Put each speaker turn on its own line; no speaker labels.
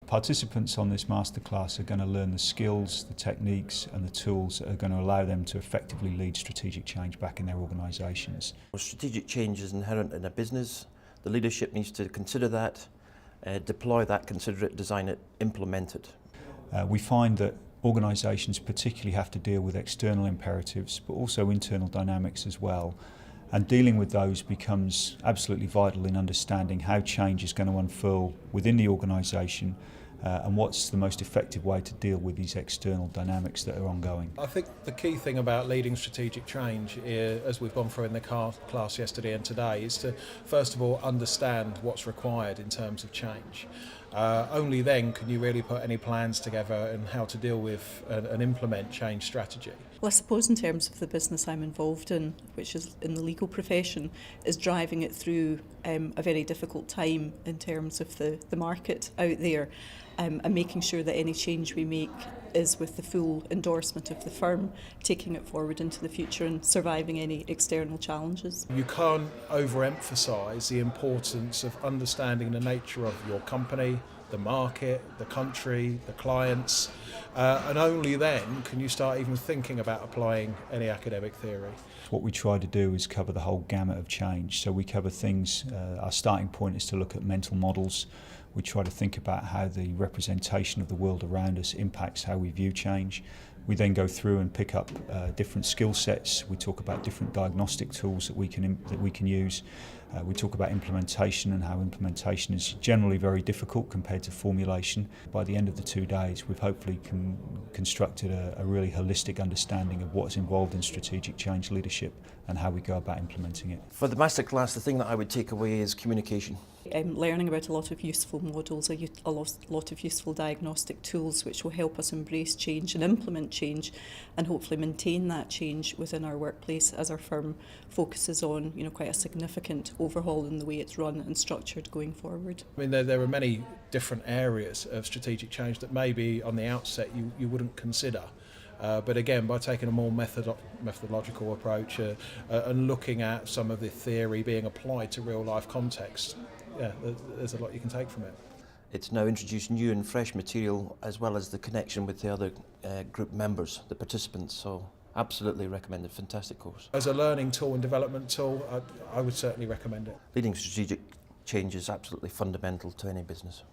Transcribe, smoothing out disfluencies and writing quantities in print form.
Participants on this masterclass are going to learn the skills, the techniques and the tools that are going to allow them to effectively lead strategic change back in their organisations.
Strategic change is inherent in a business. The leadership needs to consider that, deploy that, consider it, design it, implement it.
We find that organisations particularly have to deal with external imperatives but also internal dynamics as well. And dealing with those becomes absolutely vital in understanding how change is going to unfurl within the organisation and what's the most effective way to deal with these external dynamics that are ongoing.
I think the key thing about leading strategic change, as we've gone through in the class yesterday and today, is to first of all understand what's required in terms of change. Only then can you really put any plans together and how to deal with and implement change strategy.
Well, I suppose in terms of the business I'm involved in, which is in the legal profession, is driving it through a very difficult time in terms of the market out there, and making sure that any change we make is with the full endorsement of the firm, taking it forward into the future and surviving any external challenges.
You can't overemphasise the importance of understanding the nature of your company, the market, the country, the clients, and only then can you start even thinking about applying any academic theory.
What we try to do is cover the whole gamut of change. So we cover things, our starting point is to look at mental models. We try to think about how the representation of the world around us impacts how we view change. We then go through and pick up different skill sets. We talk about different diagnostic tools that we can use. We talk about implementation and how implementation is generally very difficult compared to formulation. By the end of the 2 days, we've hopefully constructed a really holistic understanding of what's involved in strategic change leadership and how we go about implementing it.
For the masterclass, the thing that I would take away is communication.
Learning about a lot of useful models, a lot of useful diagnostic tools which will help us embrace change and implement change and hopefully maintain that change within our workplace as our firm focuses on quite a significant overhaul in the way it's run and structured going forward.
I mean, there are many different areas of strategic change that maybe on the outset you wouldn't consider. But again, by taking a more methodological approach and looking at some of the theory being applied to real life context, there's a lot you can take from it.
It's now introduced new and fresh material as well as the connection with the other group members, the participants, so absolutely recommend it. Fantastic course.
As a learning tool and development tool, I would certainly recommend it.
Leading strategic change is absolutely fundamental to any business.